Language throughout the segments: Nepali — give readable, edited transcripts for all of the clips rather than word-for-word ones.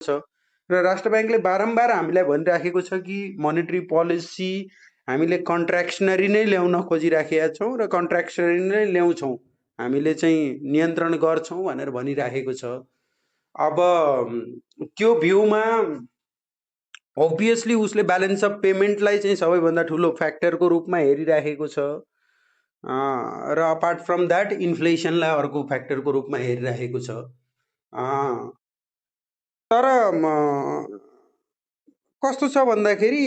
छ र राष्ट्र ब्याङ्कले बारम्बार हामीलाई भनिराखेको छ कि मोनेटरी पोलिसी हामीले कन्ट्र्याक्सनरी नै ल्याउन खोजिराखेका छौँ र कन्ट्र्याक्सनरी नै ल्याउँछौँ, हामीले चाहिँ नियन्त्रण गर्छौँ भनेर भनिराखेको छ। अब त्यो भ्यूमा अभियसली उसले ब्यालेन्स अफ पेमेन्टलाई चाहिँ सबैभन्दा ठुलो फ्याक्टरको रूपमा हेरिराखेको छ र अपार्ट फ्रम द्याट इन्फ्लेसनलाई अर्को फ्याक्टरको रूपमा हेरिराखेको छ। तर कस्तो छ भन्दाखेरि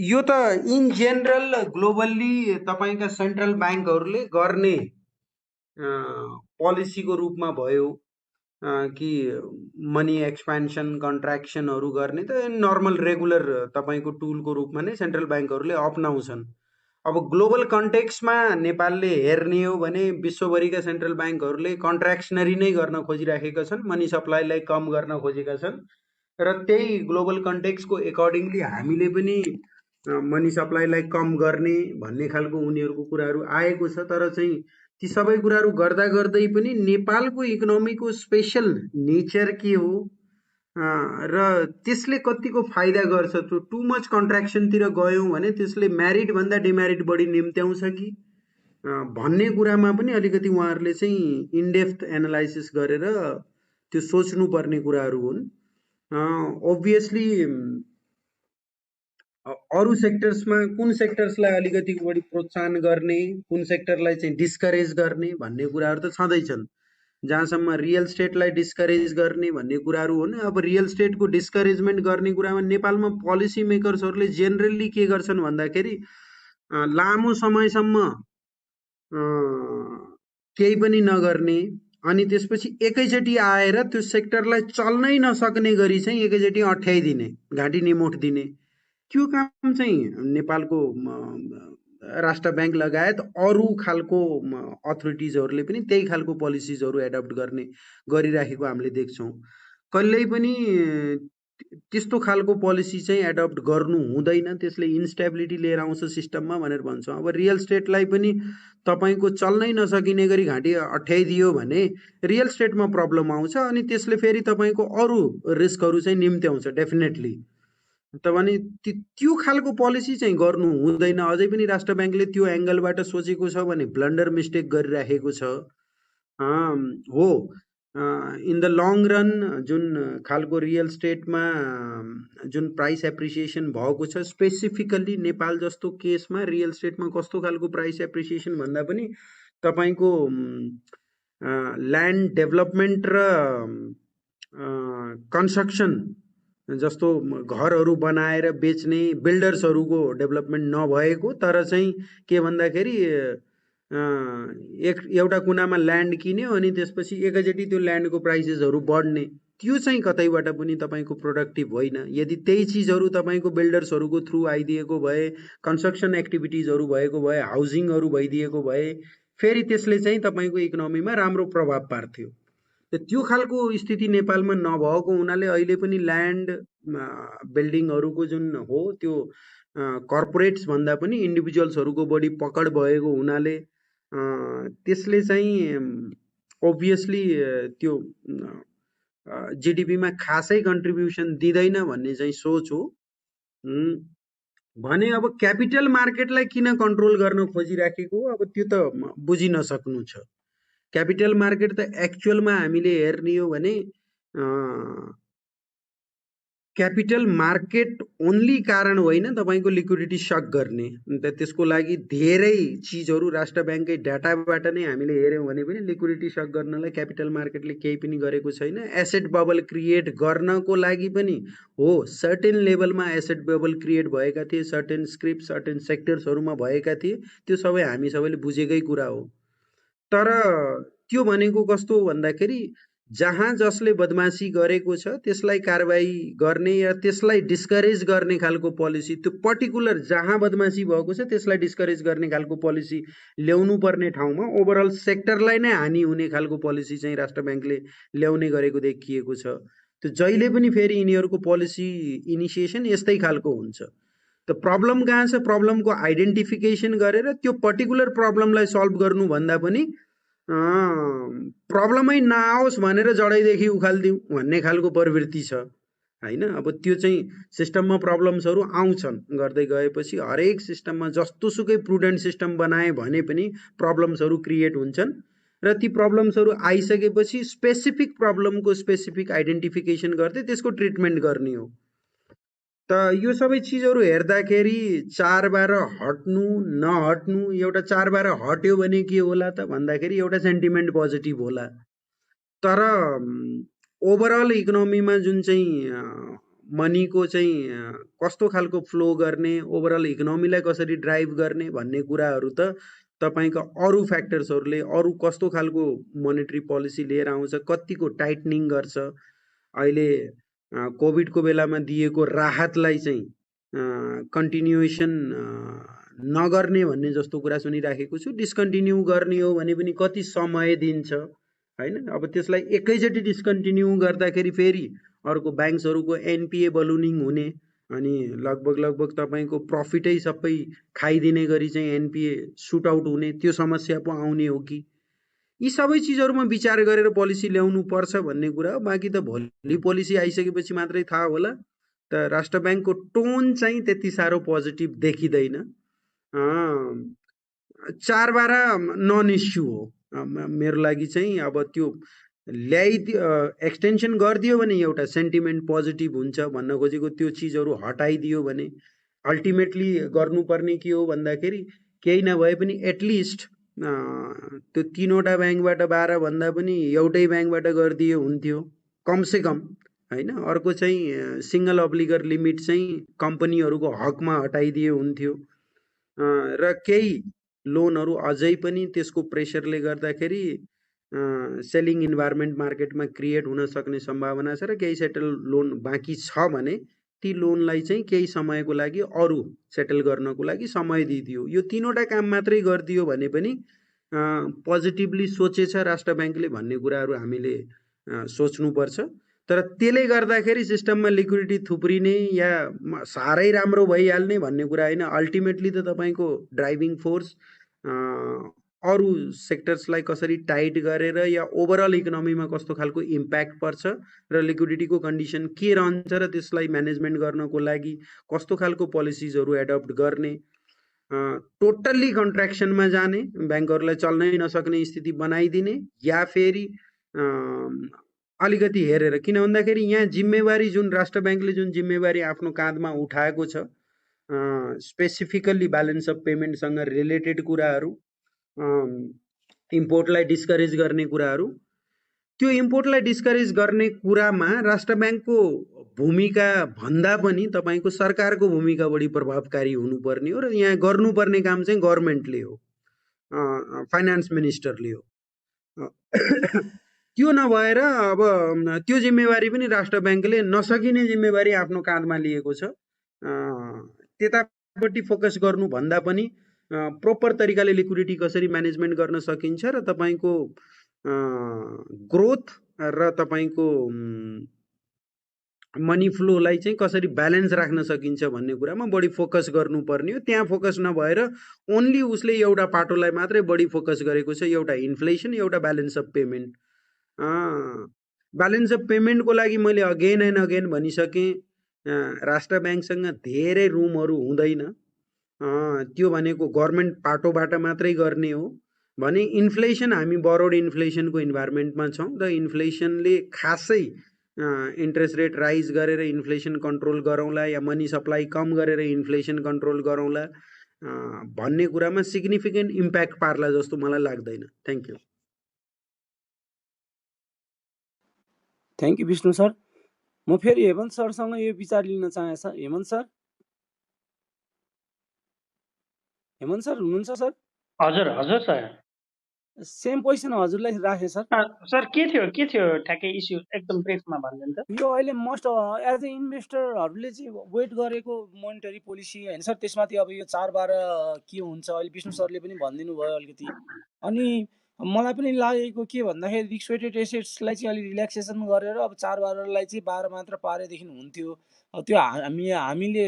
यो त इन जेनरल ग्लोबल्ली तपाईँका सेन्ट्रल ब्याङ्कहरूले गर्ने पोलिसीको रूपमा भयो कि मनी एक्सपेन्सन कन्ट्र्याक्सनहरू गर्ने त नर्मल रेगुलर तपाईँको टुलको रूपमा नै सेन्ट्रल ब्याङ्कहरूले अपनाउँछन्। अब ग्लोबल कन्टेक्स्टमा नेपालले हेर्ने हो भने विश्वभरिका सेन्ट्रल ब्याङ्कहरूले कन्ट्र्याक्सनरी नै गर्न खोजिराखेका छन्, मनी सप्लाईलाई कम गर्न खोजेका छन् र त्यही ग्लोबल कन्टेक्स्टको एकर्डिङली हामीले पनि मनी सप्लाईलाई कम गर्ने भन्ने खालको उनीहरूको कुराहरू आएको छ। तर चाहिँ ती सबै कुराहरू गर्दा गर्दै पनि नेपालको इकोनोमीको स्पेसल नेचर के हो र त्यसले कतिको फाइदा गर्छ, त्यो टु मच कन्ट्र्याक्सनतिर गयौँ भने त्यसले म्यारिट भन्दा डिमेरिट बढी निम्त्याउँछ कि भन्ने कुरामा पनि अलिकति उहाँहरूले चाहिँ इनडेप्थ एनालाइसिस गरेर त्यो सोच्नुपर्ने कुराहरू हुन्। ओभियसली अरू सेक्टर्समा कुन सेक्टर्सलाई अलिकति बढी प्रोत्साहन गर्ने, कुन सेक्टरलाई चाहिँ डिस्करेज गर्ने भन्ने कुराहरू त छँदैछन्। जहाँसम्म रियल स्टेटलाई डिस्करेज गर्ने भन्ने कुराहरू हुन्, अब रियल स्टेटको डिस्करेजमेन्ट गर्ने कुरामा नेपालमा पोलिसी मेकर्सहरूले जेनरली के गर्छन् भन्दाखेरि लामो समयसम्म केही पनि नगर्ने अनि त्यसपछि एकैचोटि आएर त्यो सेक्टरलाई चल्नै नसक्ने गरी चाहिँ एकैचोटि अठ्याइदिने, घाँटी निमोठ दिने, त्यो काम चाहिँ नेपालको राष्ट्र ब्याङ्क लगायत अरू खालको अथोरिटिजहरूले पनि त्यही खालको पोलिसिजहरू एडप्ट गर्ने गरिराखेको हामीले देख्छौँ। कहिल्यै पनि त्यस्तो खालको पोलिसी चाहिँ एडप्ट गर्नु हुँदैन, त्यसले इन्स्टेबिलिटी लिएर आउँछ सिस्टममा भनेर भन्छौँ। अब रियल स्टेटलाई पनि तपाईँको चल्नै नसकिने गरी घाँटी अठ्याइदियो भने रियल स्टेटमा प्रब्लम आउँछ अनि त्यसले फेरि तपाईँको अरू रिस्कहरू चाहिँ निम्त्याउँछ डेफिनेटली। त भने त्यो खालको पोलिसी चाहिँ गर्नु हुँदैन। अझै पनि राष्ट्र ब्याङ्कले त्यो एङ्गलबाट सोचेको छ भने ब्लन्डर मिस्टेक गरिराखेको छ। हो, इन द लङ रन जुन खालको रियल स्टेटमा जुन प्राइस एप्रिसिएसन भएको छ, स्पेसिफिकल्ली नेपाल जस्तो केसमा रियल स्टेटमा कस्तो खालको प्राइस एप्रिसिएसन भन्दा पनि तपाईँको ल्यान्ड डेभलपमेन्ट र कन्स्ट्रक्सन जस्तो घरहरू बनाएर बेच्ने बिल्डर्सहरूको डेभलपमेन्ट नभएको, तर चाहिँ के भन्दाखेरि एउटा कुनामा ल्यान्ड किन्यो अनि त्यसपछि एकैचोटि त्यो ल्यान्डको प्राइसेसहरू बढ्ने, त्यो चाहिँ कतैबाट पनि तपाईँको प्रोडक्टिभ होइन। यदि त्यही चिजहरू तपाईँको बिल्डर्सहरूको थ्रु आइदिएको भए, कन्स्ट्रक्सन एक्टिभिटिजहरू भएको भए, हाउसिङहरू भइदिएको भए फेरि त्यसले चाहिँ तपाईँको इकोनोमीमा राम्रो प्रभाव पार्थ्यो। त्यो खालको स्थिति नेपालमा नभएको हुनाले अहिले पनि ल्यान्ड बिल्डिङहरूको जुन हो त्यो कर्पोरेट्स भन्दा पनि इन्डिभिजुअल्सहरूको बढी पकड भएको हुनाले त्यसले चाहिँ ओभियसली त्यो जिडिपीमा खासै कन्ट्रिब्युसन दिँदैन भन्ने चाहिँ सोच हो। भने अब क्यापिटल मार्केटलाई किन कन्ट्रोल गर्न खोजिराखेको, अब त्यो त बुझिन सक्नु छ। क्यापिटल मार्केट त एक्चुअलमा हामीले हेर्ने हो भने क्यापिटल मार्केट ओन्ली कारण होइन तपाईँको लिक्विडिटी सक गर्ने। अन्त त्यसको लागि धेरै चिजहरू राष्ट्र ब्याङ्ककै डाटाबाट नै हामीले हेऱ्यौँ भने पनि लिक्विडिटी सक गर्नलाई क्यापिटल मार्केटले केही पनि गरेको छैन। एसेट बबल क्रिएट गर्नको लागि पनि हो, सर्टेन लेभलमा एसेट बबल क्रिएट भएका थिए, सर्टेन स्क्रिप्ट सर्टेन सेक्टर्सहरूमा भएका थिए, त्यो सबै हामी सबैले बुझेकै कुरा हो। तर त्यो भनेको कस्तो हो भन्दाखेरि जहाँ जसले बदमासी गरेको छ त्यसलाई कारबाही गर्ने या त्यसलाई डिस्करेज गर्ने खालको पोलिसी, त्यो पर्टिकुलर जहाँ बदमासी भएको छ त्यसलाई डिस्करेज गर्ने खालको पोलिसी ल्याउनु पर्ने ठाउँमा ओभरअल सेक्टरलाई नै हानि हुने खालको पोलिसी चाहिँ राष्ट्र ब्याङ्कले ल्याउने गरेको देखिएको छ। त्यो जहिले पनि फेरि यिनीहरूको पोलिसी इनिसिएसन यस्तै खालको हुन्छ। त प्रब्लम कहाँ छ, प्रब्लमको आइडेन्टिफिकेसन गरेर त्यो पर्टिकुलर प्रब्लमलाई सल्भ गर्नुभन्दा पनि प्रब्लमै नआओस् भनेर जडैदेखि उखालिदिउँ भन्ने खालको प्रवृत्ति छ होइन। अब त्यो चाहिँ सिस्टममा प्रब्लम्सहरू आउँछन् गर्दै गएपछि, हरेक सिस्टममा जस्तोसुकै प्रुडेन्ट सिस्टम बनाए भने पनि प्रब्लम्सहरू क्रिएट हुन्छन् र ती प्रब्लम्सहरू आइसकेपछि स्पेसिफिक प्रब्लमको स्पेसिफिक आइडेन्टिफिकेसन गर्दै त्यसको ट्रिटमेन्ट गर्ने हो। त यो सबै चिजहरू हेर्दाखेरि 4-12 हट्नु नहट्नु, एउटा 4-12 हट्यो भने के होला त भन्दाखेरि एउटा सेन्टिमेन्ट पोजिटिभ होला। तर ओभरअल इकोनोमीमा जुन चाहिँ मनीको चाहिँ कस्तो खालको फ्लो गर्ने, ओभरअल इकोनोमीलाई कसरी ड्राइभ गर्ने भन्ने कुराहरू त तपाईँको अरू फ्याक्टर्सहरूले अरू कस्तो खालको मोनेटरी पोलिसी लिएर आउँछ, कतिको टाइटनिङ गर्छ, अहिले कोभिडको बेलामा दिएको राहतलाई चाहिँ कन्टिन्युएसन नगर्ने भन्ने जस्तो कुरा सुनिराखेको छु। डिस्कन्टिन्यू गर्ने हो भने पनि कति समय दिन्छ होइन। अब त्यसलाई एकैचोटि डिस्कन्टिन्यू गर्दाखेरि फेरि अर्को ब्याङ्क्सहरूको एनपिए बलुनिङ हुने, अनि लगभग तपाईँको प्रफिटै सबै खाइदिने गरी चाहिँ एनपिए सुट आउट हुने, त्यो समस्या पो आउने हो कि। यी सबै चिजहरूमा विचार गरेर पोलिसी ल्याउनु पर्छ भन्ने कुरा हो। बाँकी त भोलि पोलिसी आइसकेपछि मात्रै थाहा होला। त राष्ट्र ब्याङ्कको टोन चाहिँ त्यति साह्रो पोजिटिभ देखिँदैन। 4-12 नन इस्यु हो मेरो लागि चाहिँ। अब त्यो एक्सटेन्सन गरिदियो भने एउटा सेन्टिमेन्ट पोजिटिभ हुन्छ भन्न खोजेको, त्यो चिजहरू हटाइदियो भने अल्टिमेटली गर्नुपर्ने के हो भन्दाखेरि केही नभए पनि एटलिस्ट त्यो 3वटा ब्याङ्कबाट 12 भन्दा पनि एउटै ब्याङ्कबाट गरिदिए हुन्थ्यो कमसे कम होइन। अर्को चाहिँ सिङ्गल अब्लिगर लिमिट चाहिँ कम्पनीहरूको हकमा हटाइदिए हुन्थ्यो र केही लोनहरू अझै पनि त्यसको प्रेसरले गर्दाखेरि सेलिङ इन्भाइरोमेन्ट मार्केटमा क्रिएट हुन सक्ने सम्भावना छ र केही सेटल लोन बाँकी छ भने ती लोनलाई चाहिँ केही समयको लागि अरू सेटल गर्नको लागि समय दिइदियो। यो 3वटा काम मात्रै गरिदियो भने पनि पोजिटिभली सोचेछ राष्ट्र ब्याङ्कले भन्ने कुराहरू हामीले सोच्नुपर्छ। तर त्यसले गर्दाखेरि सिस्टममा लिक्विडिटी थुप्रिने या साह्रै राम्रो भइहाल्ने भन्ने कुरा होइन। अल्टिमेटली त तपाईँको ड्राइभिङ फोर्स अरू सेक्टर्सलाई कसरी टाइट गरेर या ओभरअल इकोनोमीमा कस्तो खालको इम्प्याक्ट पर्छ र लिक्विडिटीको कन्डिसन के रहन्छ र त्यसलाई म्यानेजमेन्ट गर्नको लागि कस्तो खालको पोलिसिजहरू एडप्ट गर्ने, टोटल्ली कन्ट्र्याक्सनमा जाने, ब्याङ्कहरूलाई चल्नै नसक्ने स्थिति बनाइदिने, या फेरि अलिकति हेरेर, किन भन्दाखेरि यहाँ जिम्मेवारी जुन राष्ट्र ब्याङ्कले जुन जिम्मेवारी आफ्नो काँधमा उठाएको छ, स्पेसिफिकल्ली ब्यालेन्स अफ पेमेन्टसँग रिलेटेड कुराहरू, इम्पोर्टलाई डिस्करेज गर्ने कुराहरू, त्यो इम्पोर्टलाई डिस्करेज गर्ने कुरामा राष्ट्र ब्याङ्कको भूमिका भन्दा पनि तपाईँको सरकारको भूमिका बढी प्रभावकारी हुनुपर्ने हो र यहाँ गर्नुपर्ने काम चाहिँ गभर्मेन्टले हो, फाइनान्स मिनिस्टरले हो। त्यो नभएर अब त्यो जिम्मेवारी पनि राष्ट्र ब्याङ्कले नसकिने जिम्मेवारी आफ्नो काँधमा लिएको छ। त्यतापट्टि फोकस गर्नु भन्दा पनि प्रोपर तरिकाले लिक्विडिटी कसरी म्यानेजमेन्ट गर्न सकिन्छ र तपाईँको ग्रोथ र तपाईँको मनी फ्लोलाई चाहिँ कसरी ब्यालेन्स राख्न सकिन्छ भन्ने कुरामा बढी फोकस गर्नुपर्ने हो। त्यहाँ फोकस नभएर ओन्ली उसले एउटा पाटोलाई मात्रै बढी फोकस गरेको छ, एउटा इन्फ्लेसन, एउटा balance of payment. Balance of पेमेन्टको लागि मैले अगेन एन्ड अगेन भनिसकेँ, राष्ट्र ब्याङ्कसँग धेरै रुमहरू हुँदैन। त्यो भनेको गभर्मेन्ट पाटोबाट मात्रै गर्ने हो भने इन्फ्लेसन, हामी बरोड इन्फ्लेसनको इन्भाइरोमेन्टमा छौँ र इन्फ्लेसनले खासै इन्ट्रेस्ट रेट राइज गरेर इन्फ्लेसन कन्ट्रोल गरौँला या मनी सप्लाई कम गरेर इन्फ्लेसन कन्ट्रोल गरौँला भन्ने कुरामा सिग्निफिकेन्ट इम्प्याक्ट पार्ला जस्तो मलाई लाग्दैन। Thank you. Thank you Vishnu sir. म फेरि हेमन्त सरसँग यो विचार लिन चाहे sir. Hemant sir, Hemant sir हुनुहुन्छ सर? हजुर हजुर सर। सेम क्वेसन हजुरलाई राखे सर। सर के थियो ठ्याक्कै इस्यु एकदम ब्रिफमा भनिदिनु त। यो अहिले मोस्ट एज ए इन्भेस्टरहरूले चाहिँ वेट गरेको मोनिटरी पोलिसी होइन सर, त्यसमाथि अब यो 4-12 के हुन्छ अहिले विष्णु सरले पनि भनिदिनु भयो अलिकति। अनि मलाई पनि लागेको के भन्दाखेरि रिस्क वेटेड एसेट्सलाई चाहिँ अलिक रिल्याक्सेसन गरेर अब 4-12लाई चाहिँ 12 मात्र पारेदेखि हुन्थ्यो। अब त्यो हामीले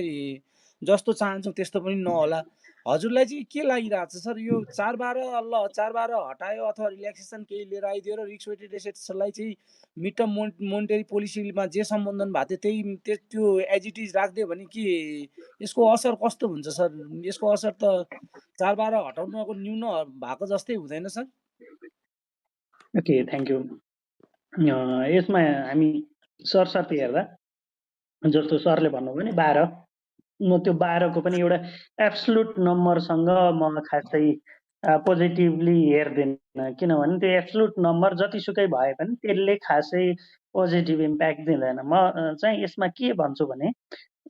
जस्तो चाहन्छौँ त्यस्तो पनि नहोला। हजुरलाई चाहिँ के लागिरहेको छ सर, यो 4-12 ल 4-12 हटायो अथवा रिल्याक्सेसन केही लिएर आइदियो र रिस्क वेटेड एसेट्सलाई चाहिँ मिड टर्म मोनिटरी पोलिसीमा जे सम्बोधन भएको थियो त्यो एज इट इज राखिदियो भने के यसको असर कस्तो हुन्छ सर? यसको असर त 4-12 हटाउनको न्यून भएको जस्तै हुँदैन सर? Okay, thank you. यसमा हामी सरसर्ती हेर्दा जस्तो सरले भन्नुभयो नि 12, म त्यो 12 को पनि एउटा एब्सोल्युट नम्बरसँग म खासै पोजिटिभली हेर्दैन, किनभने त्यो एब्सोल्युट नम्बर जतिसुकै भए पनि त्यसले खासै पोजिटिभ इम्प्याक्ट दिँदैन। म चाहिँ यसमा के भन्छु भने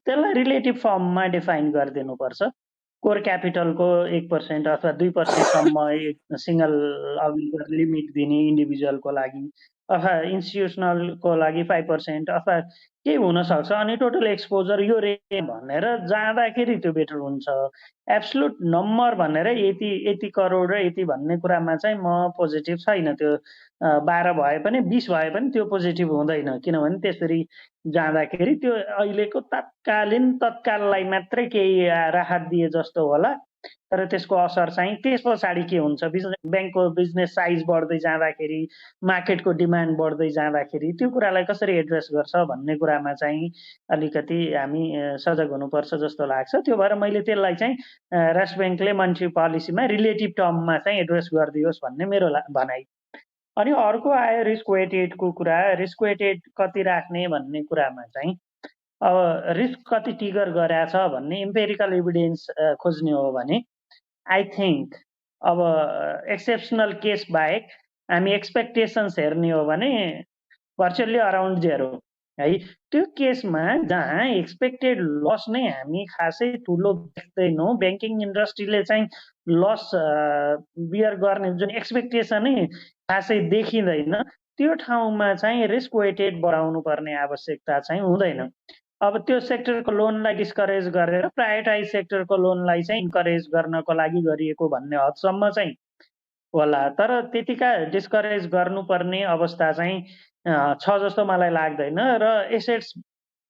त्यसलाई रिलेटिभ फर्ममा डिफाइन गरिदिनुपर्छ। कोर क्यापिटलको 1% अथवा 2% सम्म सिंगल लिमिट दिने इन्डिभिजुअलको लागि, अथवा इन्स्टिट्युसनलको लागि 5% अथवा केही हुनसक्छ। अनि टोटल एक्सपोजर यो रेट भनेर जाँदाखेरि त्यो बेटर हुन्छ। एब्सोल्युट नम्बर भनेर यति करोड र यति भन्ने कुरामा चाहिँ म पोजिटिभ छैन। त्यो 12 भए पनि 20 भए पनि त्यो पोजिटिभ हुँदैन, किनभने त्यसरी जाँदाखेरि त्यो अहिलेको तत्काललाई मात्रै केही राहत दिए जस्तो होला, तर त्यसको असर चाहिँ त्यस पछाडि के हुन्छ, ब्याङ्कको बिजनेस साइज बढ्दै जाँदाखेरि, मार्केटको डिमान्ड बढ्दै जाँदाखेरि त्यो कुरालाई कसरी एड्रेस गर्छ भन्ने कुरामा चाहिँ अलिकति हामी सजग हुनुपर्छ जस्तो लाग्छ। त्यो भएर मैले त्यसलाई चाहिँ राष्ट्र ब्याङ्कले मनिटरी पोलिसीमा रिलेटिभ टर्ममा चाहिँ एड्रेस गरिदियोस् भन्ने मेरो भनाइ। अनि अर्को आयो रिस्क वेटेडको कुरा। रिस्क वेटेड कति राख्ने भन्ने कुरामा चाहिँ अब रिस्क कति टिगर गरेछ भन्ने इम्पेरिकल एभिडेन्स खोज्ने हो भने आई थिङ्क अब एक्सेप्सनल केस बाहेक हामी एक्सपेक्टेसन्स हेर्ने हो भने भर्चुअली अराउन्ड 0 है। त्यो केसमा जहाँ एक्सपेक्टेड लस नै हामी खासै ठुलो देख्दैनौँ, ब्याङ्किङ इन्डस्ट्रीले चाहिँ लस बियर गर्ने जुन एक्सपेक्टेसनै खासै देखिँदैन, त्यो ठाउँमा चाहिँ रिस्क वेटेड बढाउनु पर्ने आवश्यकता चाहिँ हुँदैन। अब त्यो सेक्टरको लोनलाई डिस्करेज गरेर प्रायोरिटाइज सेक्टरको लोनलाई चाहिँ इन्करेज गर्नको लागि गरिएको भन्ने हदसम्म चाहिँ होला, तर त्यतिका डिस्करेज गर्नुपर्ने अवस्था चाहिँ छ जस्तो मलाई लाग्दैन। र एसेट्स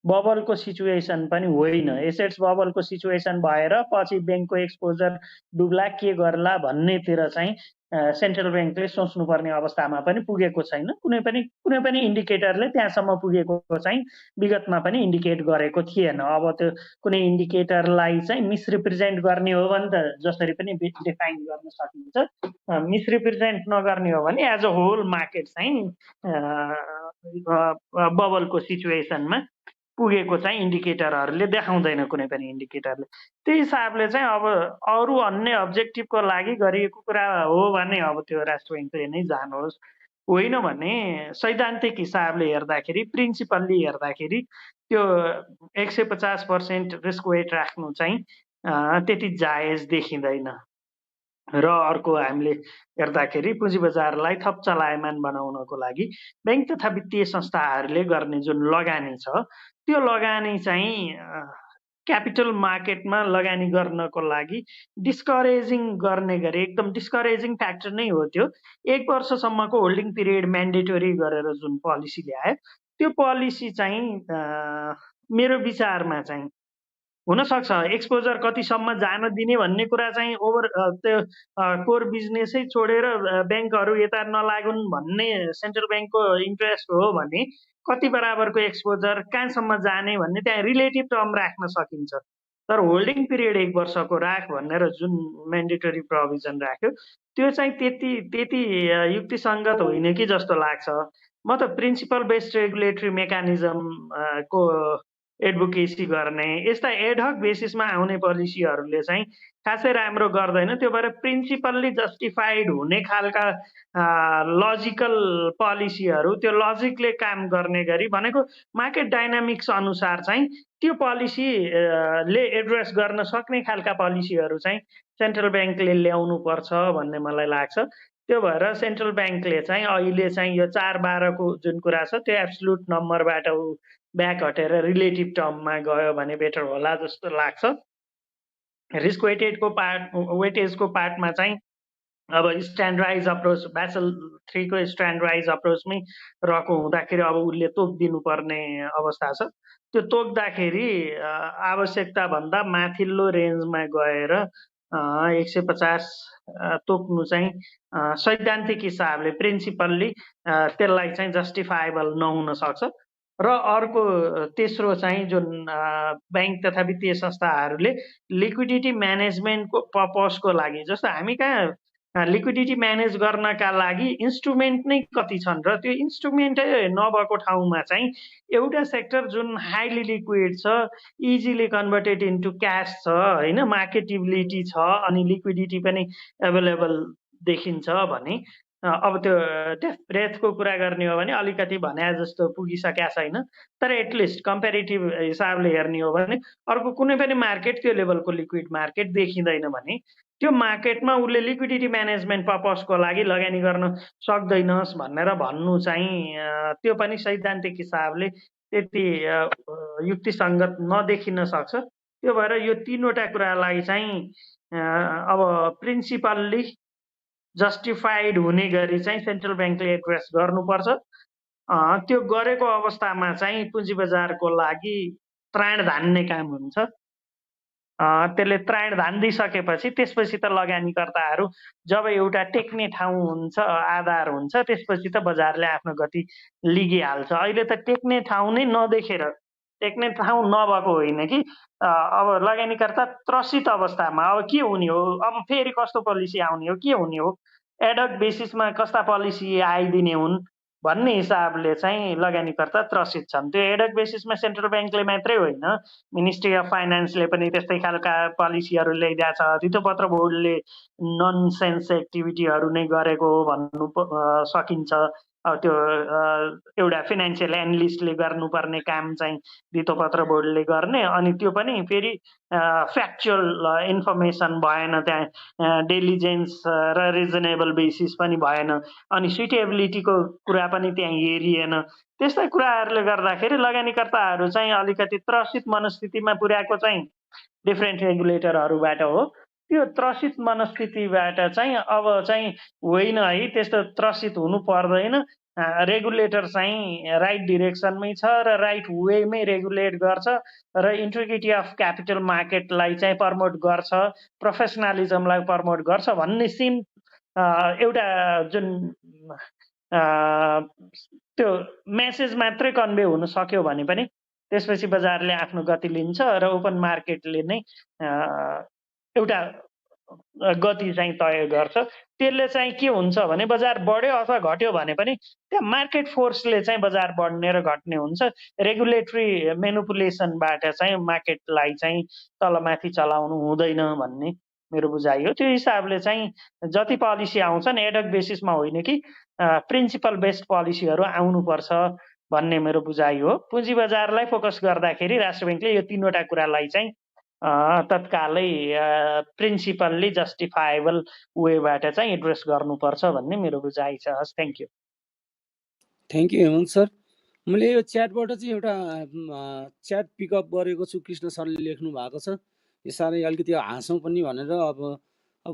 बबलको सिचुएसन पनि होइन। एसेट्स बबलको सिचुएसन भएर पछि ब्याङ्कको एक्सपोजर डुब्ला के गर्ला भन्नेतिर चाहिँ सेन्ट्रल ब्याङ्कले सोच्नुपर्ने अवस्थामा पनि पुगेको छैन। कुनै पनि इन्डिकेटरले त्यहाँसम्म पुगेको चाहिँ विगतमा पनि इन्डिकेट गरेको थिएन। अब त्यो कुनै इन्डिकेटरलाई चाहिँ मिसरिप्रेजेन्ट गर्ने हो भने त जसरी पनि डिफाइन गर्न सकिन्छ, मिसरिप्रेजेन्ट नगर्ने हो भने एज अ होल मार्केट चाहिँ बबलको सिचुएसनमा पुगेको चाहिँ इन्डिकेटरहरूले देखाउँदैन, कुनै पनि इन्डिकेटरले। त्यही हिसाबले चाहिँ अब अरू अन्य अब्जेक्टिभको लागि गरिएको कुरा हो भने अब त्यो राष्ट्र ब्याङ्कले नै जानुहोस्, होइन भने सैद्धान्तिक हिसाबले हेर्दाखेरि, प्रिन्सिपल्ली हेर्दाखेरि त्यो 150% रिस्क वेट राख्नु चाहिँ त्यति जायज देखिँदैन। र अर्को हामीले हेर्दाखेरि पुँजी बजारलाई थप चलायमान बनाउनको लागि ब्याङ्क तथा वित्तीय संस्थाहरूले गर्ने जुन लगानी छ, त्यो लगानी चाहिँ क्यापिटल मार्केटमा लगानी गर्नको लागि डिस्करेजिङ गर्ने गरी एकदम डिस्करेजिङ फ्याक्टर नै हो त्यो। 1 वर्षसम्मको होल्डिङ पिरियड म्यान्डेटोरी गरेर जुन पोलिसी ल्यायो, त्यो पोलिसी चाहिँ मेरो विचारमा चाहिँ हुनसक्छ एक्सपोजर कतिसम्म जान दिने भन्ने कुरा चाहिँ त्यो कोर बिजनेसै छोडेर ब्याङ्कहरू यता नलागुन् भन्ने सेन्ट्रल ब्याङ्कको इन्ट्रेस्ट हो भने कति बराबरको एक्सपोजर कहाँसम्म जाने भन्ने त्यहाँ रिलेटिभ टर्म राख्न सकिन्छ। तर होल्डिङ पिरियड 1 वर्षको राख भनेर जुन म्यान्डेटरी प्रोभिजन राख्यो, त्यो चाहिँ त्यति युक्तिसङ्गत होइन कि जस्तो लाग्छ। म त प्रिन्सिपल बेस्ड रेगुलेटरी मेकानिजम को एडभोकेसी गर्ने, यस्ता एडहक बेसिसमा आउने पोलिसीहरूले चाहिँ खासै राम्रो गर्दैन। त्यो भएर प्रिन्सिपल्ली जस्टिफाइड हुने खालका लजिकल पोलिसीहरू, त्यो लजिकले काम गर्ने गरी भनेको मार्केट डाइनामिक्स अनुसार चाहिँ त्यो पोलिसीले एड्रेस गर्न सक्ने खालका पोलिसीहरू चाहिँ सेन्ट्रल ब्याङ्कले ल्याउनु पर्छ भन्ने मलाई लाग्छ। त्यो भएर सेन्ट्रल ब्याङ्कले चाहिँ अहिले चाहिँ यो 4-12 को जुन कुरा छ त्यो एब्सोल्युट नम्बरबाट ब्याक हटेर रिलेटिभ टर्ममा गयो भने बेटर होला जस्तो लाग्छ। रिस्क वेटेजको पार्टमा चाहिँ अब स्ट्यान्डर्डाइज अप्रोच, बेसल 3 को स्ट्यान्डर्डाइज अप्रोचमै रहेको हुँदाखेरि अब उसले तोकिदिनु पर्ने अवस्था छ। त्यो तोक्दाखेरि आवश्यकता भन्दा माथिल्लो रेन्जमा गएर 150 तोक्नु चाहिँ सैद्धान्तिक हिसाबले प्रिन्सिपल्ली त्यसलाई चाहिँ जस्टिफाएबल नहुन सक्छ। र अर्को तेस्रो चाहिँ जुन बैंक तथा वित्तीय संस्थाहरूले लिक्विडिटी म्यानेजमेन्टको पर्पसको लागि, जस्तो हामी कहाँ लिक्विडिटी म्यानेज गर्नका लागि इन्स्ट्रुमेन्ट नै कति छन् र त्यो इन्स्ट्रुमेन्टै नभएको ठाउँमा चाहिँ एउटा सेक्टर जुन हाइली लिक्विड छ, इजिली कन्भर्टेड इन्टु क्यास छ होइन, मार्केटेबिलिटी छ अनि लिक्विडिटी पनि एभाइलेबल देखिन्छ भने अब त्यो डेथ ब्रेथको कुरा गर्ने हो भने अलिकति भने जस्तो पुगिसकेका छैन, तर एटलिस्ट कम्पेरिटिभ हिसाबले हेर्ने हो भने अर्को कुनै पनि मार्केट त्यो लेभलको लिक्विड मार्केट देखिँदैन भने त्यो मार्केटमा उसले लिक्विडिटी म्यानेजमेन्ट पर्पसको लागि लगानी गर्न सक्दैनस् भनेर भन्नु चाहिँ त्यो पनि सैद्धान्तिक हिसाबले त्यति युक्तिसङ्गत नदेखिन सक्छ। त्यो भएर यो तीनवटा कुरालाई चाहिँ अब प्रिन्सिपल्ली जस्टिफाइड हुने गरी चाहिँ सेन्ट्रल ब्याङ्कले एड्रेस गर्नुपर्छ। त्यो गरेको अवस्थामा चाहिँ पुँजी बजारको लागि त्राण धान्ने काम हुन्छ। त्यसले त्राण धान्दिसकेपछि त्यसपछि त लगानीकर्ताहरू जब एउटा टेक्ने ठाउँ हुन्छ, आधार हुन्छ, त्यसपछि त बजारले आफ्नो गति लिगिहाल्छ। अहिले त टेक्ने ठाउँ नै नदेखेर, टेक्ने ठाउँ नभएको होइन कि अब लगानीकर्ता त्रसित अवस्थामा अब के हुने हो, अब फेरि कस्तो पोलिसी आउने हो, के हुने हो, एडक बेसिसमा कस्ता पोलिसी आइदिने हुन् भन्ने हिसाबले चाहिँ लगानीकर्ता त्रसित छन्। त्यो एडक बेसिसमा सेन्ट्रल ब्याङ्कले मात्रै होइन, मिनिस्ट्री अफ फाइनेन्सले पनि त्यस्तै खालका पोलिसीहरू ल्याइदिएको छ। धितोपत्र बोर्डले नन सेन्स एक्टिभिटीहरू नै गरेको हो भन्नु सकिन्छ। त्यो एउटा फाइनेन्सियल एनालिस्टले गर्नुपर्ने काम चाहिँ धितोपत्र बोर्डले गर्ने, अनि त्यो पनि फेरि फ्याक्चुअल इन्फर्मेसन भएन, त्यहाँ डेलिजेन्स र रिजनेबल बेसिस पनि भएन, अनि सुइटेबिलिटीको कुरा पनि त्यहाँ हेरिएन। त्यस्तै कुराहरूले गर्दाखेरि लगानीकर्ताहरू चाहिँ अलिकति त्रसित मनस्थितिमा पुर्याएको चाहिँ डिफ्रेन्ट रेगुलेटरहरूबाट हो। त्यो त्रसित मनस्थितिबाट चाहिँ अब चाहिँ होइन है, त्यस्तो त्रसित हुनु पर्दैन। रेगुलेटर चाहिँ राइट डिरेक्सनमै छ र राइट वेमै रेगुलेट गर्छ र इन्टिग्रिटी अफ क्यापिटल मार्केटलाई चाहिँ प्रमोट गर्छ, प्रोफेसनलिजमलाई प्रमोट गर्छ भन्ने सिम एउटा जुन त्यो मेसेज मात्रै कन्भे हुन सक्यो भने पनि त्यसपछि बजारले आफ्नो गति लिन्छ र ओपन मार्केटले नै एउटा गति चाहिँ तय गर्छ। त्यसले चाहिँ के हुन्छ भने बजार बढ्यो अथवा घट्यो भने पनि त्यहाँ मार्केट फोर्सले चाहिँ बजार बढ्ने र घट्ने हुन्छ। रेगुलेटरी मेनिपुलेसनबाट चाहिँ मार्केटलाई चाहिँ तलमाथि चलाउनु हुँदैन भन्ने मेरो बुझाइ हो। त्यो हिसाबले चाहिँ जति पोलिसी आउँछन् एडक बेसिसमा होइन कि प्रिन्सिपल बेस्ड पोलिसीहरू आउनुपर्छ भन्ने मेरो बुझाइ हो। पुँजी बजारलाई फोकस गर्दाखेरि राष्ट्र ब्याङ्कले यो तीनवटा कुरालाई चाहिँ तत्कालै प्रिन्सिपल्ली जस्टिफाएबल वेबाट चाहिँ एड्रेस गर्नुपर्छ भन्ने मेरो बुझाइ छ। हस्, thank you. Thank you Hemant sir. मैले यो च्याटबाट चाहिँ एउटा च्याट पिकअप गरेको छु, कृष्ण सरले लेख्नु भएको छ। यो साह्रै अलिकति हाँसौँ पनि भनेर। अब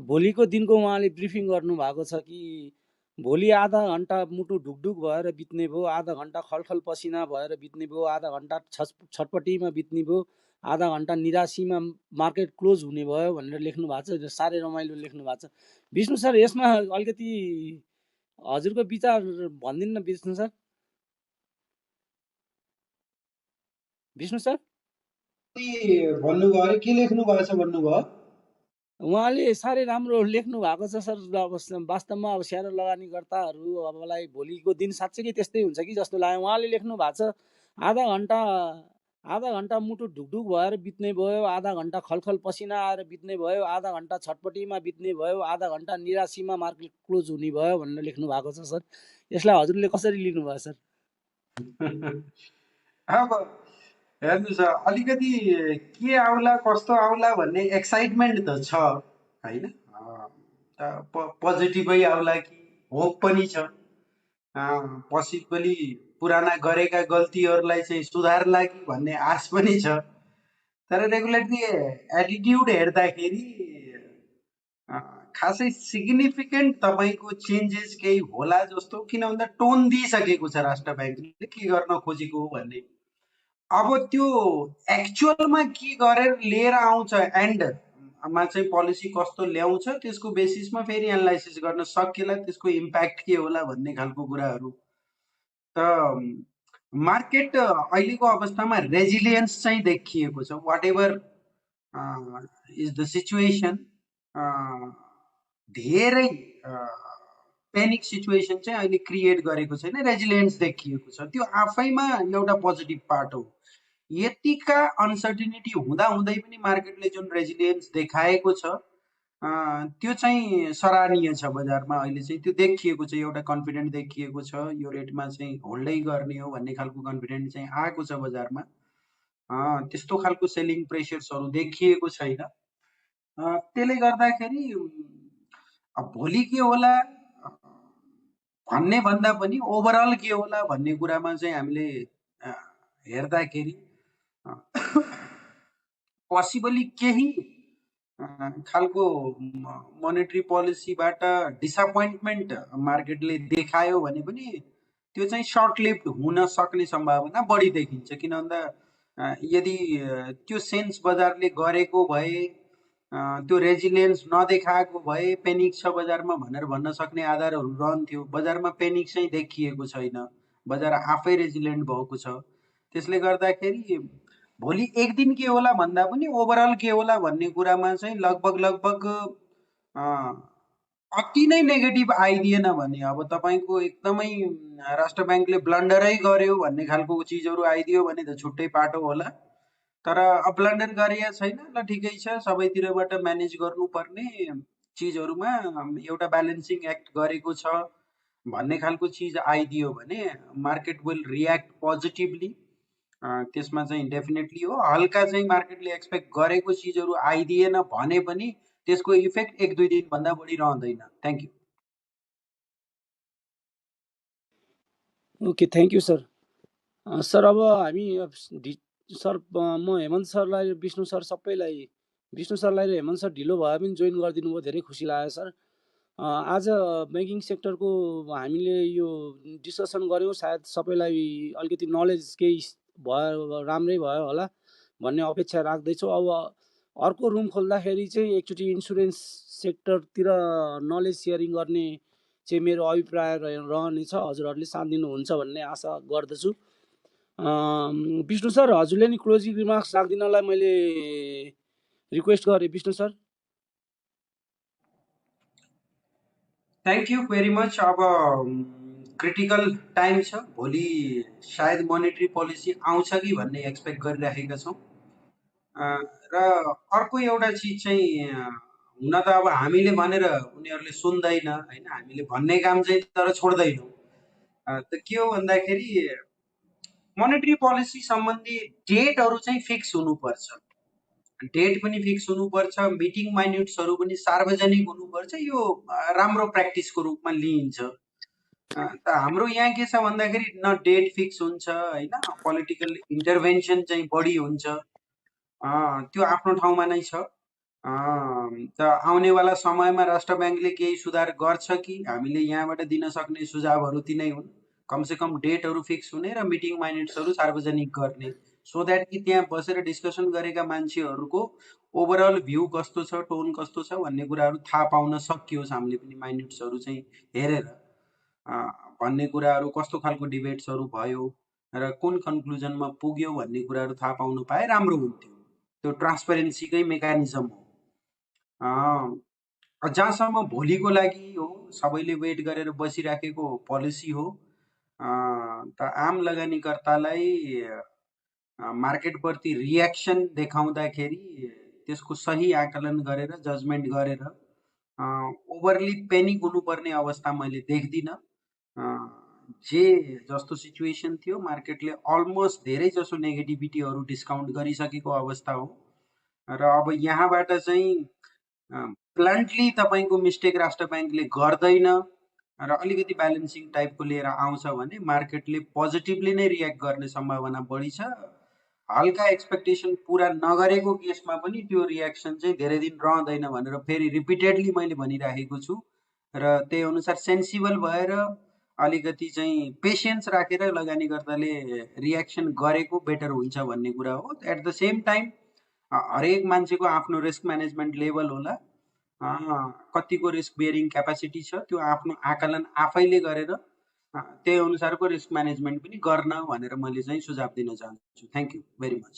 भोलिको दिनको उहाँले ब्रिफिङ गर्नुभएको छ कि भोलि आधा घन्टा मुटु ढुकढुक भएर बित्ने भयो, आधा घन्टा खलखल पसिना भएर बित्ने भयो, आधा घन्टा छटपट्टिमा बित्ने भयो, आधा घन्टा निराशीमा मार्केट क्लोज हुने भयो भनेर लेख्नु भएको छ। साह्रै रमाइलो लेख्नु भएको छ। विष्णु सर, यसमा अलिकति हजुरको विचार भनिदिनु न विष्णु सर। विष्णु सर भन्नुभयो अरे के लेख्नु भएको छ भन्नुभयो? उहाँले साह्रै राम्रो लेख्नु भएको छ सर। अब वास्तवमा अब सानो लगानीकर्ताहरू अबलाई भोलिको दिन साँच्चै त्यस्तै हुन्छ कि जस्तो लाग्यो। उहाँले लेख्नु भएको छ आधा घन्टा मुटु ढुकढुक भएर बित्ने भयो, आधा घन्टा खलखल पसिना आएर बित्ने भयो, आधा घन्टा छटपट्टिमा बित्ने भयो, आधा घन्टा निराशीमा मार्केट क्लोज हुने भयो भनेर लेख्नु भएको छ सर। यसलाई हजुरले कसरी लिनुभयो सर? अब हेर्नुहोस्, अलिकति के आउला कस्तो आउला भन्ने एक्साइटमेन्ट त छ होइन, पोजिटिभै आउला कि होप पनि छ, पोसिबली पुराना गरेका गल्तीहरूलाई चाहिँ सुधार्ला कि भन्ने आश पनि छ। तर रेगुलेटरी एटिट्युड हेर्दाखेरि खासै सिग्निफिकेन्ट तपाईँको चेन्जेस केही होला जस्तो, किन भन्दा टोन दिइसकेको छ राष्ट्र ब्याङ्कले के गर्न खोजेको हो भन्ने। अब त्यो एक्चुअलमा के गरेर लिएर आउँछ एन्ड मा चाहिँ पोलिसी कस्तो ल्याउँछ त्यसको बेसिसमा फेरि एनालाइसिस गर्न सकिएला त्यसको इम्प्याक्ट के होला भन्ने खालको कुराहरू। त मार्केट अहिलेको अवस्थामा रेजिलियन्स चाहिँ देखिएको छ। Whatever is the situation, धेरै पेनिक सिचुएसन चाहिँ अहिले क्रिएट गरेको छैन, रेजिलियन्स देखिएको छ। त्यो आफैमा एउटा पोजिटिभ पार्ट हो। यतिका अनसर्टिनिटी हुँदा हुँदै पनि मार्केटले जुन रेजिलियन्स देखाएको छ त्यो चाहिँ सराहनीय छ। बजारमा अहिले चाहिँ त्यो देखिएको छ, एउटा कन्फिडेन्ट देखिएको छ, यो रेटमा चाहिँ होल्डै गर्ने हो भन्ने खालको कन्फिडेन्ट चाहिँ आएको छ बजारमा। त्यस्तो खालको सेलिङ प्रेसर्सहरू देखिएको छैन। त्यसले गर्दाखेरि भोलि के होला भन्ने भन्दा पनि ओभरअल के होला भन्ने कुरामा चाहिँ हामीले हेर्दाखेरि पोसिबली केही खालको मोनेटरी पोलिसीबाट डिसअपोइन्टमेन्ट मार्केटले देखायो भने पनि त्यो चाहिँ सर्ट लिभ्ड हुन सक्ने सम्भावना बढी देखिन्छ। किन भन्दा यदि त्यो सेन्स बजारले गरेको भए, त्यो रेजिलियन्स नदेखाएको भए पेनिक छ बजारमा भनेर भन्न सक्ने आधारहरू रहन्थ्यो। बजारमा पेनिक चाहिँ देखिएको छैन, बजार आफै रेजिलियन्ट भएको छ। त्यसले गर्दाखेरि भोलि एक दिन के होला भन्दा पनि ओभरअल के होला भन्ने कुरामा चाहिँ लगभग अति नै नेगेटिभ आइदिएन भने, अब तपाईँको एकदमै राष्ट्र ब्याङ्कले ब्लन्डरै गर्यो भन्ने खालको चिजहरू आइदियो भने त छुट्टै पाटो होला। तर अब ब्लन्डर गरिया छैन, ल ठिकै छ, सबैतिरबाट म्यानेज गर्नुपर्ने चिजहरूमा एउटा ब्यालेन्सिङ एक्ट गरेको छ भन्ने खालको चिज आइदियो भने मार्केट विल रियाक्ट पोजिटिभली। त्यसमा चाहिँ डेफिनेटली हो। हल्का चाहिँ मार्केटले एक्सपेक्ट गरेको चिजहरू आइदिएन भने पनि त्यसको इफेक्ट 1-2 दिनभन्दा बढी रहँदैन। Thank you. Okay, thank you sir. Sir अब हामी सर म हेमन्त सरलाई, विष्णु सर सबैलाई, विष्णु सरलाई र हेमन्त सर ढिलो भए पनि जोइन गरिदिनु भयो, धेरै खुसी लाग्यो सर। आज ब्याङ्किङ सेक्टरको हामीले यो डिस्कसन गऱ्यौँ, सायद सबैलाई अलिकति नलेज केही भयो, राम्रै भयो होला भन्ने अपेक्षा राख्दैछु। अब अर्को रुम खोल्दाखेरि चाहिँ एकचोटि इन्सुरेन्स सेक्टरतिर नलेज सेयरिङ गर्ने चाहिँ मेरो अभिप्राय रहनेछ। हजुरहरूले साथ दिनुहुन्छ भन्ने आशा गर्दछु। विष्णु सर, हजुरले नि क्लोजिङ रिमार्क्स राखिदिनलाई मैले रिक्वेस्ट गरेँ। Vishnu sir, thank you very much. अब क्रिटिकल टाइम छ, भोलि सायद मोनेटरी पोलिसी आउँछ कि भन्ने एक्सपेक्ट गरिराखेका छौँ। र अर्को एउटा चिज चाहिँ हुन त अब हामीले भनेर उनीहरूले सुन्दैन होइन, हामीले भन्ने काम चाहिँ तर छोड्दैनौँ। त के हो भन्दाखेरि मोनेटरी पोलिसी सम्बन्धी डेटहरू चाहिँ फिक्स हुनुपर्छ, डेट पनि फिक्स हुनुपर्छ, मिटिङ माइन्युट्सहरू पनि सार्वजनिक हुनुपर्छ। यो राम्रो प्र्याक्टिसको रूपमा लिइन्छ। त हाम्रो यहाँ के छ भन्दाखेरि न डेट फिक्स हुन्छ होइन, पोलिटिकल इन्टरभेन्सन चाहिँ बढी हुन्छ। त्यो आफ्नो ठाउँमा नै छ। त आउनेवाला समयमा राष्ट्र ब्याङ्कले केही सुधार गर्छ कि हामीले यहाँबाट दिन सक्ने सुझावहरू तिनै हुन्। कमसेकम डेटहरू फिक्स हुने र मिटिङ माइन्युट्सहरू सार्वजनिक गर्ने, सो द्याट कि त्यहाँ बसेर डिस्कसन गरेका मान्छेहरूको ओभरअल भ्यू कस्तो छ, टोन कस्तो छ भन्ने कुराहरू थाहा पाउन सकियोस्। हामीले पनि माइन्युट्सहरू चाहिँ हेरेर भन्ने कुराहरू, कस्तो खालको डिबेट्सहरू भयो र कुन कन्क्लुजनमा पुग्यो भन्ने कुराहरू थाहा पाउनु पाए राम्रो हुन्थ्यो। त्यो ट्रान्सपेरेन्सीकै मेकानिजम हो। जहाँसम्म भोलिको लागि हो, सबैले वेट गरेर बसिराखेको पोलिसी हो, त आम लगानीकर्तालाई मार्केटप्रति रियाक्सन देखाउँदाखेरि त्यसको सही आकलन गरेर जजमेन्ट गरेर ओभरली पेनिक हुनुपर्ने अवस्था मैले देख्दिनँ। जे जस्तो सिचुएसन थियो, मार्केटले अलमोस्ट धेरै जसो नेगेटिभिटीहरू डिस्काउन्ट गरिसकेको अवस्था हो र अब यहाँबाट चाहिँ प्लान्टली तपाईँको मिस्टेक राष्ट्र ब्याङ्कले गर्दैन र अलिकति ब्यालेन्सिङ टाइपको लिएर आउँछ भने मार्केटले पोजिटिभली नै रियाक्ट गर्ने सम्भावना बढी छ। हल्का एक्सपेक्टेसन पुरा नगरेको केसमा पनि त्यो रियाक्सन चाहिँ धेरै दिन रहँदैन भनेर फेरि रिपिटेडली मैले भनिराखेको छु र त्यही अनुसार सेन्सिबल भएर अलिकति चाहिँ पेसेन्स राखेर लगानीकर्ताले रियाक्सन गरेको बेटर हुन्छ भन्ने कुरा हो। एट द सेम टाइम हरेक मान्छेको आफ्नो रिस्क म्यानेजमेन्ट लेभल होला, कतिको रिस्क बेयरिङ क्यापासिटी छ त्यो आफ्नो आकलन आफैले गरेर त्यही अनुसारको रिस्क म्यानेजमेन्ट पनि गर्न भनेर मैले चाहिँ सुझाव दिन चाहन्छु। Thank you very much.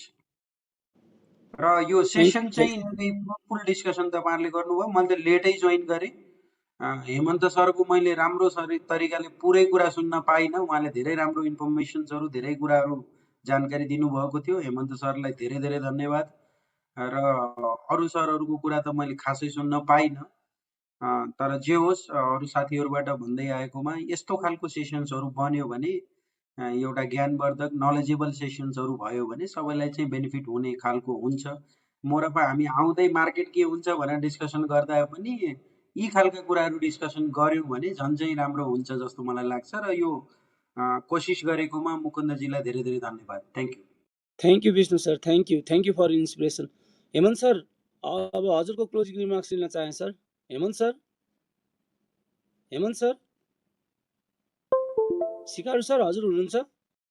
र यो सेसन चाहिँ फुल डिस्कसन तपाईँहरूले गर्नुभयो। मैले त लेटै जोइन गरेँ। हेमन्त सरको मैले राम्रो तरिकाले पुरै कुरा सुन्न पाइनँ। उहाँले धेरै राम्रो इन्फर्मेसन्सहरू धेरै कुराहरू जानकारी दिनुभएको थियो। हेमन्त सरलाई धेरै धेरै धन्यवाद। र अरू सरहरूको कुरा त मैले खासै सुन्न पाइनँ। तर जे होस्, अरू साथीहरूबाट भन्दै आएकोमा यस्तो खालको सेसन्सहरू बन्यो भने, एउटा ज्ञानवर्धक नलेजेबल सेसन्सहरू भयो भने सबैलाई चाहिँ बेनिफिट हुने खालको हुन्छ। मोरपा हामी आउँदै मार्केट के हुन्छ भनेर डिस्कसन गर्दा पनि यी खालका कुराहरू डिस्कसन गऱ्यौँ भने झन् चाहिँ राम्रो हुन्छ जस्तो मलाई लाग्छ। र यो कोसिस गरेकोमा मुकुन्दजीलाई धेरै धेरै धन्यवाद। Thank you. Thank you Vishnu sir, thank you for inspiration. Hemant sir, अब हजुरको क्लोजिङ रिमार्क्स लिन चाहे सर। हेमन्त सर, सिकारु सर हजुर हुनुहुन्छ?